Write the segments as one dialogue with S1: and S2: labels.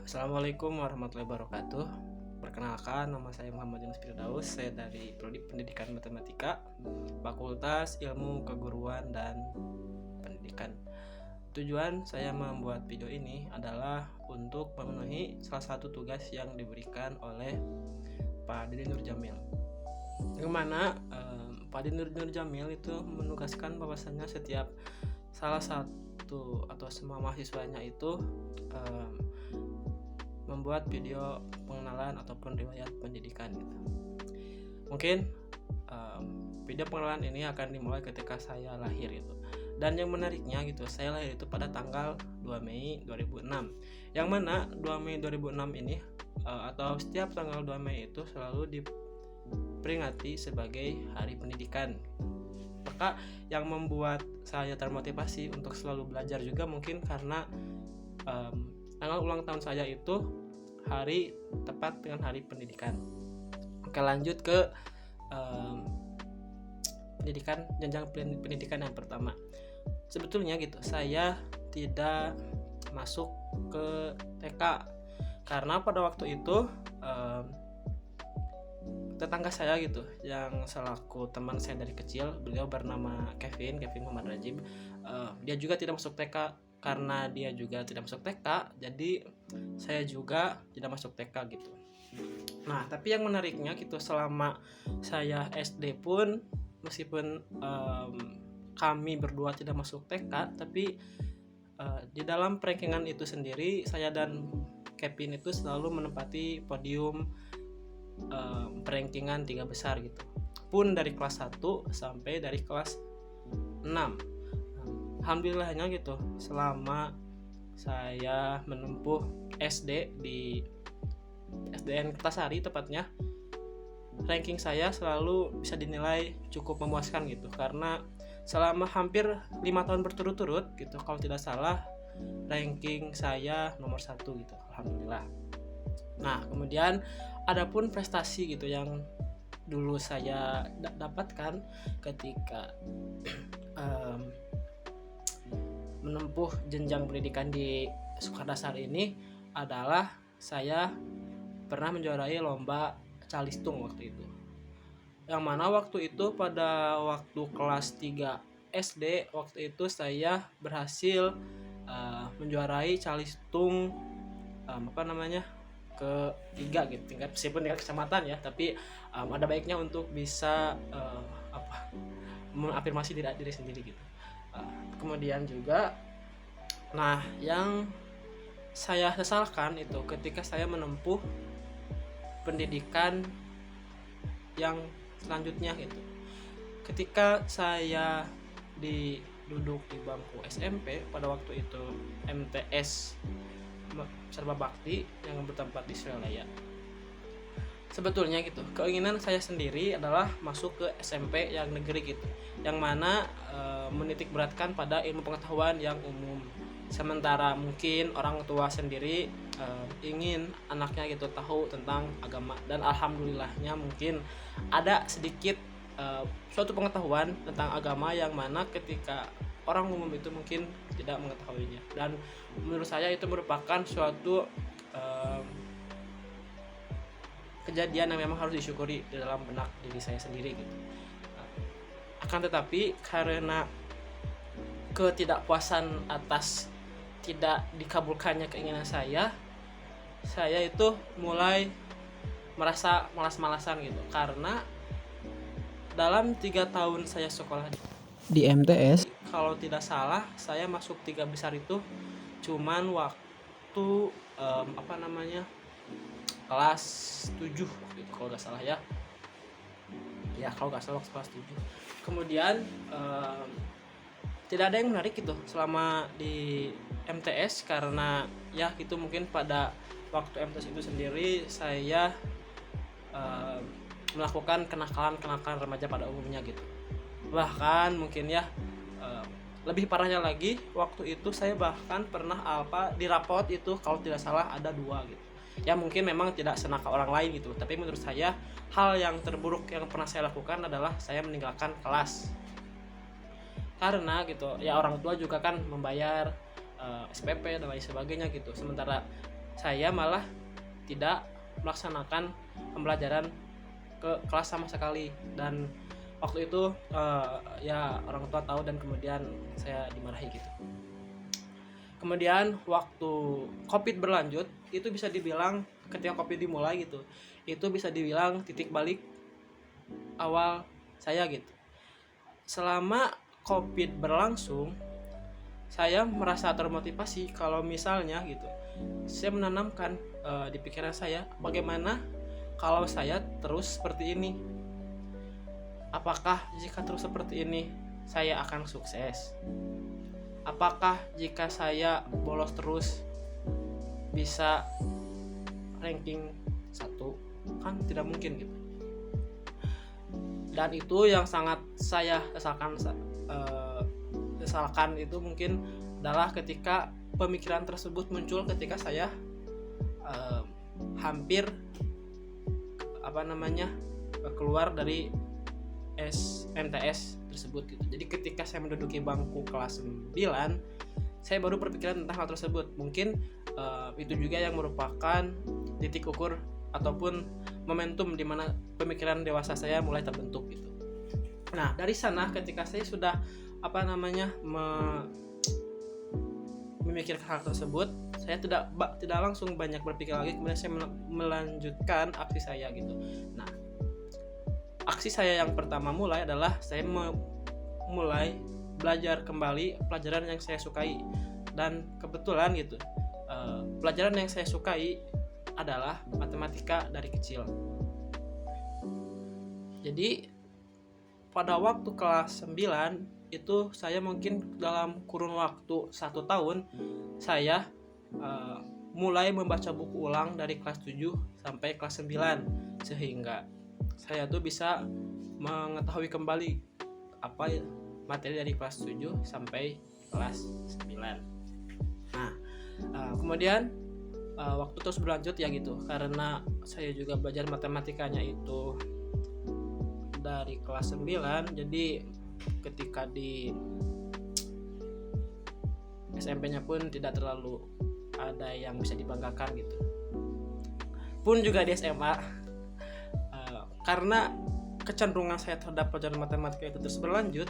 S1: Assalamualaikum warahmatullahi wabarakatuh. Perkenalkan, nama saya Muhammad Yunus Firdaus. Saya dari Prodi Pendidikan Matematika, Fakultas Ilmu Keguruan dan Pendidikan. Tujuan saya membuat video ini adalah untuk memenuhi salah satu tugas yang diberikan oleh Pak Didi Nur Jamil. Yang mana Pak Didi Nur Jamil itu menugaskan bahwasannya setiap salah satu atau semua mahasiswanya itu membuat video pengenalan ataupun riwayat pendidikan gitu. Mungkin video pengenalan ini akan dimulai ketika saya lahir gitu. Dan yang menariknya gitu, saya lahir itu pada tanggal 2 Mei 2006. Yang mana 2 Mei 2006 ini atau setiap tanggal 2 Mei itu selalu diperingati sebagai Hari Pendidikan. Maka yang membuat saya termotivasi untuk selalu belajar juga mungkin karena tanggal ulang tahun saya itu hari tepat dengan Hari Pendidikan. Oke, lanjut ke pendidikan, jenjang pendidikan yang pertama. Sebetulnya gitu, saya tidak masuk ke TK karena pada waktu itu tetangga saya gitu, yang selaku teman saya dari kecil, beliau bernama Kevin Muhammad Rajib. Dia juga tidak masuk TK. Karena dia juga tidak masuk TK, jadi saya juga tidak masuk TK gitu. Nah, tapi yang menariknya gitu, selama saya SD pun, meskipun kami berdua tidak masuk TK, tapi di dalam rankingan itu sendiri, saya dan Kevin itu selalu menempati podium rankingan 3 besar gitu. Pun dari kelas 1 sampai dari kelas 6. Alhamdulillahnya gitu, selama saya menempuh SD di SDN Kertasari tepatnya, ranking saya selalu bisa dinilai cukup memuaskan gitu, karena selama hampir 5 tahun berturut-turut gitu, kalau tidak salah ranking saya nomor 1 gitu, alhamdulillah. Nah, kemudian adapun prestasi gitu yang dulu saya dapatkan ketika menempuh jenjang pendidikan di sekolah dasar ini adalah saya pernah menjuarai lomba calistung waktu itu. Yang mana waktu itu pada waktu kelas 3 SD, waktu itu saya berhasil menjuarai calistung ke-3 gitu, tingkat meskipun tingkat kecamatan ya, tapi ada baiknya untuk bisa mengafirmasi diri sendiri gitu. Kemudian juga, nah yang saya sesalkan itu ketika saya menempuh pendidikan yang selanjutnya gitu. Ketika saya duduk di bangku SMP pada waktu itu MTS Serba Bakti yang bertempat di Suralaya. Sebetulnya gitu, keinginan saya sendiri adalah masuk ke SMP yang negeri gitu, yang mana menitik beratkan pada ilmu pengetahuan yang umum. Sementara mungkin orang tua sendiri ingin anaknya gitu tahu tentang agama, dan alhamdulillahnya mungkin ada sedikit suatu pengetahuan tentang agama yang mana ketika orang umum itu mungkin tidak mengetahuinya, dan menurut saya itu merupakan suatu kejadian yang memang harus disyukuri di dalam benak diri saya sendiri gitu. Akan tetapi karena ketidakpuasan atas tidak dikabulkannya keinginan saya itu mulai merasa malas-malasan gitu, karena dalam 3 tahun saya sekolah di MTS, kalau tidak salah saya masuk 3 besar itu cuman waktu kelas 7 kalau nggak salah ya. Ya kalau nggak salah kelas 7. Kemudian tidak ada yang menarik gitu selama di MTS, karena ya itu mungkin pada waktu MTS itu sendiri saya melakukan kenakalan remaja pada umumnya gitu. Bahkan mungkin ya lebih parahnya lagi, waktu itu saya bahkan pernah di rapot itu kalau tidak salah ada 2 gitu. Ya mungkin memang tidak senakal orang lain gitu, tapi menurut saya hal yang terburuk yang pernah saya lakukan adalah saya meninggalkan kelas. Karena gitu ya orang tua juga kan membayar SPP dan lain sebagainya gitu, sementara saya malah tidak melaksanakan pembelajaran ke kelas sama sekali. Dan waktu itu ya orang tua tahu dan kemudian saya dimarahi gitu. Kemudian waktu COVID berlanjut, itu bisa dibilang ketika COVID dimulai gitu, itu bisa dibilang titik balik awal saya gitu. Selama COVID berlangsung, saya merasa termotivasi kalau misalnya gitu, saya menanamkan di pikiran saya, bagaimana kalau saya terus seperti ini? Apakah jika terus seperti ini saya akan sukses? Apakah jika saya bolos terus bisa ranking 1? Kan tidak mungkin gitu. Dan itu yang sangat saya sesalkan itu mungkin adalah ketika pemikiran tersebut muncul ketika saya hampir keluar dari MTS tersebut gitu. Jadi ketika saya menduduki bangku kelas 9, saya baru berpikiran tentang hal tersebut. Mungkin itu juga yang merupakan titik ukur ataupun momentum di mana pemikiran dewasa saya mulai terbentuk gitu. Nah, dari sana ketika saya sudah memikirkan hal tersebut, saya tidak langsung banyak berpikir lagi, kemudian saya melanjutkan aksi saya gitu. Nah, aksi saya yang pertama mulai adalah saya mulai belajar kembali pelajaran yang saya sukai. Dan kebetulan gitu, pelajaran yang saya sukai adalah matematika dari kecil. Jadi pada waktu kelas 9 itu saya mungkin dalam kurun waktu 1 tahun saya mulai membaca buku ulang dari kelas 7 sampai kelas 9, sehingga saya tuh bisa mengetahui kembali apa materi dari kelas 7 sampai kelas 9. Nah, kemudian waktu terus berlanjut ya gitu, karena saya juga belajar matematikanya itu dari kelas 9, jadi ketika di SMP-nya pun tidak terlalu ada yang bisa dibanggakan gitu. Pun juga di SMA, karena kecenderungan saya terhadap pelajaran matematika itu terus berlanjut,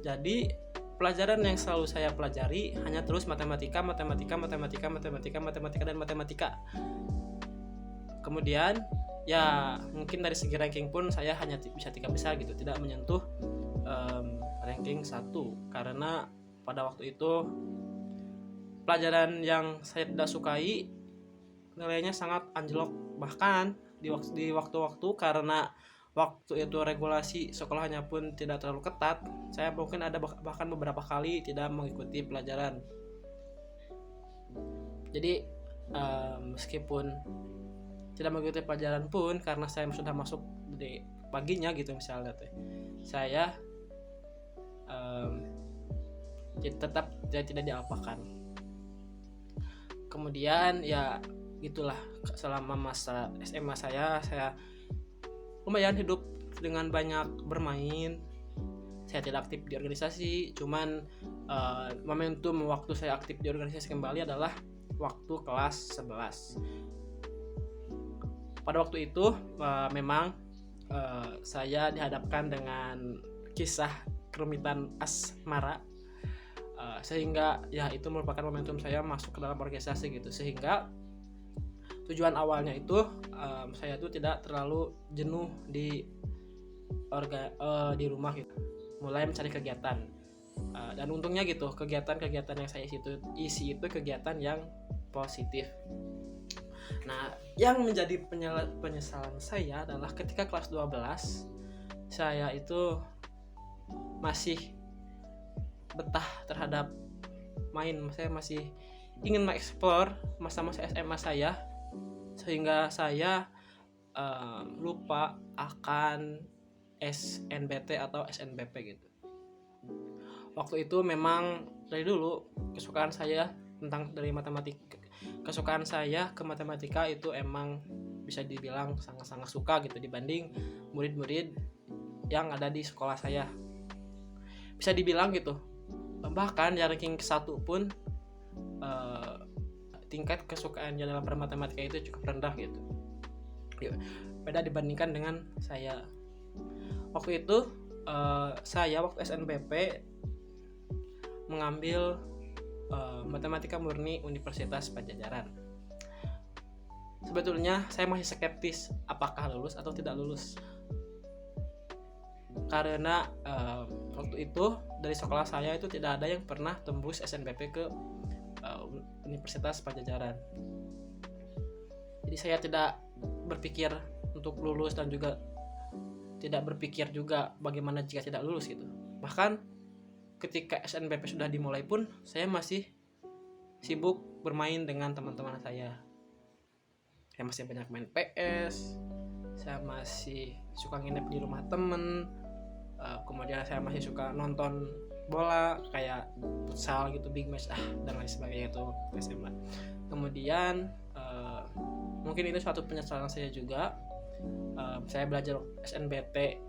S1: jadi pelajaran yang selalu saya pelajari hanya terus matematika. Kemudian ya mungkin dari segi ranking pun saya hanya bisa 3 besar gitu, tidak menyentuh ranking 1, karena pada waktu itu pelajaran yang saya tidak sukai nilainya sangat anjlok. Bahkan di waktu-waktu, karena waktu itu regulasi sekolahnya pun tidak terlalu ketat, saya mungkin ada bahkan beberapa kali tidak mengikuti pelajaran. Jadi meskipun tidak mengikuti pelajaran pun, karena saya sudah masuk di paginya gitu misalnya teh, saya tetap tidak diapakan. Kemudian ya gitulah, selama masa SMA saya lumayan hidup dengan banyak bermain. Saya tidak aktif di organisasi, cuman momentum waktu saya aktif di organisasi kembali adalah waktu kelas 11. Pada waktu itu memang saya dihadapkan dengan kisah kerumitan asmara, sehingga ya itu merupakan momentum saya masuk ke dalam organisasi gitu, sehingga tujuan awalnya itu saya tuh tidak terlalu jenuh di rumah gitu, mulai mencari kegiatan, dan untungnya gitu kegiatan-kegiatan yang saya isi itu kegiatan yang positif. Nah, yang menjadi penyesalan saya adalah ketika kelas 12 saya itu masih betah terhadap main, saya masih ingin mengeksplor masa-masa SMA saya, sehingga saya lupa akan SNBT atau SNBP gitu. Waktu itu memang dari dulu kesukaan saya kesukaan saya ke matematika itu emang bisa dibilang sangat-sangat suka gitu dibanding murid-murid yang ada di sekolah saya. Bisa dibilang gitu, bahkan di ranking 1 pun tingkat kesukaannya dalam matematika itu cukup rendah gitu. Beda dibandingkan dengan saya. Waktu itu saya waktu SNBP mengambil matematika murni Universitas Pajajaran. Sebetulnya saya masih skeptis apakah lulus atau tidak lulus, karena waktu itu dari sekolah saya itu tidak ada yang pernah tembus SNBP ke Universitas Pajajaran. Jadi saya tidak berpikir untuk lulus dan juga tidak berpikir juga bagaimana jika tidak lulus gitu. Bahkan ketika SNBP sudah dimulai pun saya masih sibuk bermain dengan teman-teman saya. Saya masih banyak main PS, saya masih suka nginep di rumah temen, kemudian saya masih suka nonton bola kayak futsal gitu, big match dan lain sebagainya itu SMA. Kemudian mungkin itu suatu penyesalan saya juga. Saya belajar SNBT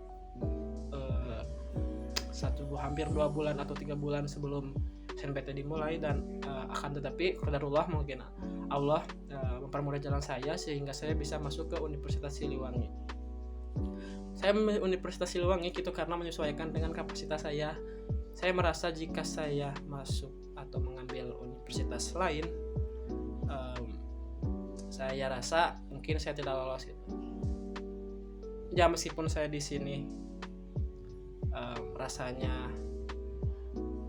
S1: hampir 2 bulan atau 3 bulan sebelum SNBT dimulai, dan akan tetapi qadarullah mungkin Allah mempermudah jalan saya sehingga saya bisa masuk ke Universitas Siliwangi. Saya memilih Universitas Siliwangi gitu karena menyesuaikan dengan kapasitas saya. Saya merasa jika saya masuk atau mengambil universitas lain, saya rasa mungkin saya tidak lolos gitu. Ya meskipun saya di sini rasanya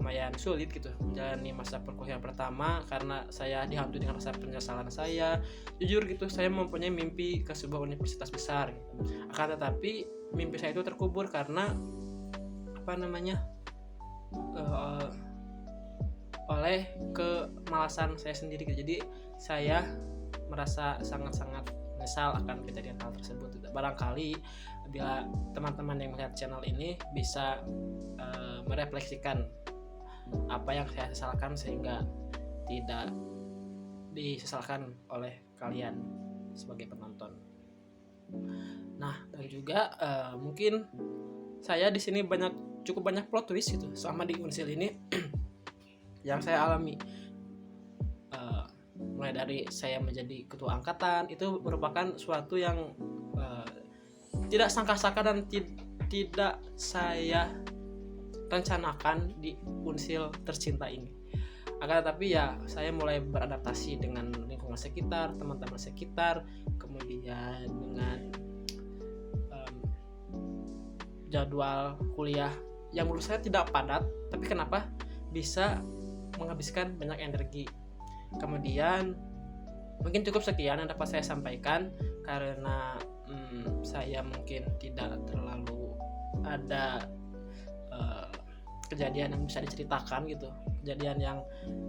S1: lumayan sulit gitu menjalani masa perkuliahan pertama karena saya dihantui dengan rasa penyesalan saya. Jujur gitu, saya mempunyai mimpi ke sebuah universitas besar gitu. Akan tetapi mimpi saya itu terkubur karena oleh kemalasan saya sendiri gitu. Jadi saya merasa sangat-sangat menyesal akan kejadian hal tersebut. Barangkali bila teman-teman yang melihat channel ini bisa merefleksikan apa yang saya sesalkan sehingga tidak disesalkan oleh kalian sebagai penonton. Nah, dan juga mungkin saya di sini cukup banyak plot twist gitu sama di Unsil ini yang saya alami. Mulai dari saya menjadi ketua angkatan itu merupakan suatu yang tidak sangka-sangka dan tidak saya rencanakan di Unsil tercinta ini. Akan tetapi ya saya mulai beradaptasi dengan lingkungan sekitar, teman-teman sekitar, kemudian dengan jadwal kuliah yang menurut saya tidak padat, tapi kenapa bisa menghabiskan banyak energi. Kemudian mungkin cukup sekian yang dapat saya sampaikan karena saya mungkin tidak terlalu ada kejadian yang bisa diceritakan gitu, kejadian yang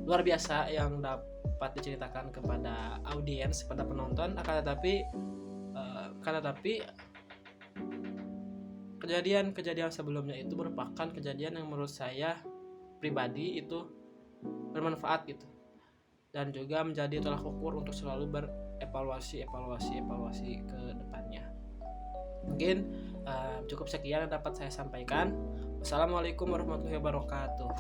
S1: luar biasa yang dapat diceritakan kepada audiens, pada penonton. Akan tetapi kejadian sebelumnya itu merupakan kejadian yang menurut saya pribadi itu bermanfaat gitu, dan juga menjadi tolak ukur untuk selalu berevaluasi ke depannya. Mungkin cukup sekian yang dapat saya sampaikan. Wassalamualaikum warahmatullahi wabarakatuh.